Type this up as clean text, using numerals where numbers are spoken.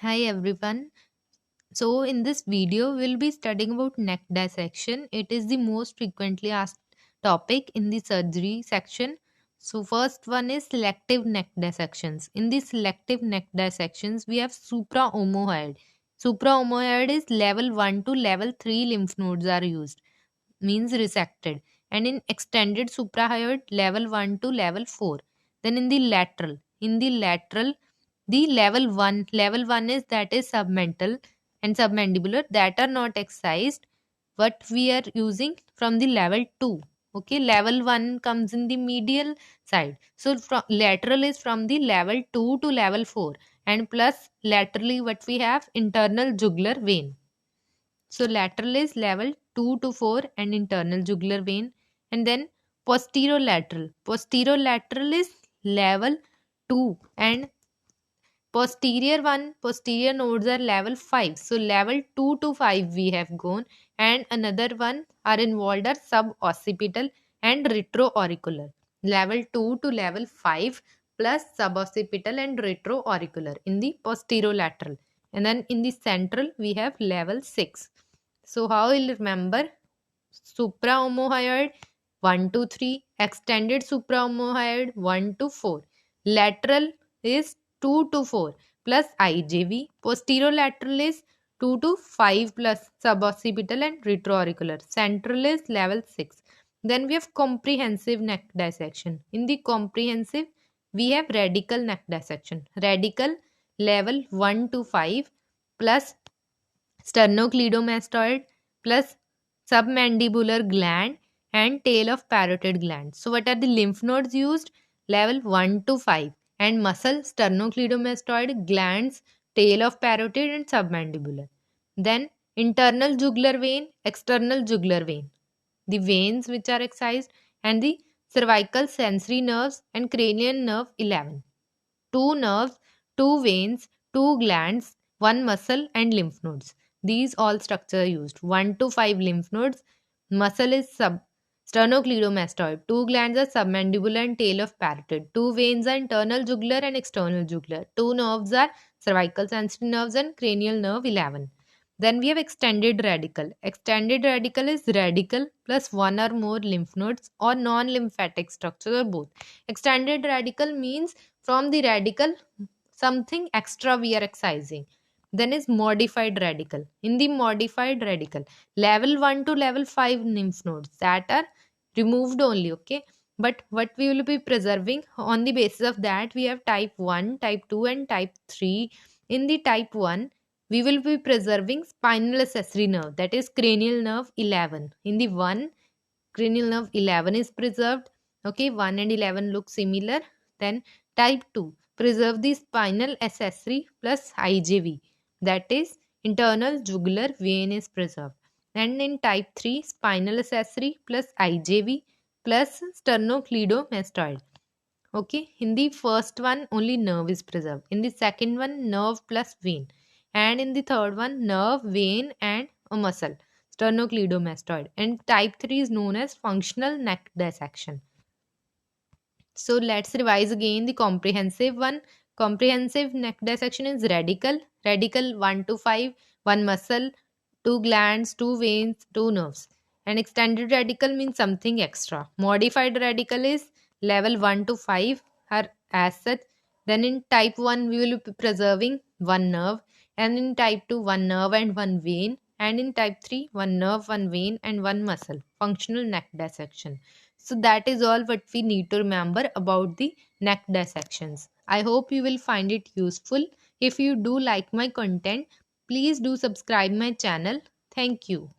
Hi everyone. So in this video we'll be studying about neck dissection. It is the most frequently asked topic in the surgery section. So first one is selective neck dissections. In the selective neck dissections we have supraomohyoid. Supraomohyoid is level 1 to level 3 lymph nodes are used, means resected, and in extended suprahyoid level 1 to level 4. Then in the lateral the level 1 is that is submental and submandibular that are not excised, but we are using from the level 2. Okay, level 1 comes in the medial side, so from lateral is from the level 2 to level 4, and plus laterally what we have internal jugular vein. So lateral is level 2 to 4 and internal jugular vein. And then posterolateral. Posterolateral is level 2 and posterior nodes are level 5. So level 2 to 5 we have gone, and another one are involved are suboccipital and retroauricular. Level 2 to level 5 plus suboccipital and retroauricular in the posterolateral. And then in the central we have level 6. So how will remember? Supraomohyoid 1 to 3, extended supraomohyoid 1 to 4, lateral is 2 to 4 plus IJV, posterolateral is 2 to 5 plus suboccipital and retroauricular, central is level 6. Then we have comprehensive neck dissection. In the comprehensive, we have radical neck dissection. Radical level 1 to 5 plus sternocleidomastoid plus submandibular gland and tail of parotid gland. So what are the lymph nodes used? Level 1 to 5, and muscle, sternocleidomastoid, glands, tail of parotid and submandibular. Then internal jugular vein, external jugular vein, the veins which are excised, and the cervical sensory nerves and cranial nerve 11. Two nerves, two veins, two glands, one muscle, and lymph nodes. These all structure used. 1 to 5 lymph nodes. Muscle is sternocleidomastoid. Two glands are submandibular and tail of parotid. Two veins are internal jugular and external jugular. Two nerves are cervical sensory nerves and cranial nerve 11. Then we have extended radical. Extended radical is radical plus one or more lymph nodes or non-lymphatic structure or both. Extended radical means from the radical something extra we are excising. Then is modified radical. In the modified radical, level 1 to level 5 lymph nodes that are removed only, okay? But what we will be preserving on the basis of that, we have type 1, type 2 and type 3. In the type 1, we will be preserving spinal accessory nerve, that is cranial nerve 11. In the 1, cranial nerve 11 is preserved. Okay, 1 and 11 look similar. Then type 2, preserve the spinal accessory plus IJV, that is internal jugular vein is preserved. And in type 3, spinal accessory plus IJV plus sternocleidomastoid. Okay, in the first one only nerve is preserved. In the second one, nerve plus vein. And in the third one, nerve, vein and a muscle, sternocleidomastoid. And type 3 is known as functional neck dissection. So let's revise again the comprehensive one. Comprehensive neck dissection is radical. Radical 1 to 5, one muscle, two glands, two veins, two nerves. And extended radical means something extra. Modified radical is level 1 to 5 are as such. Then in type 1 we will be preserving one nerve, and in type 2 one nerve and one vein, and in type 3 one nerve, one vein and one muscle. Functional neck dissection. So that is all what we need to remember about the neck dissections. I hope you will find it useful. If you do like my content, please do subscribe my channel. Thank you.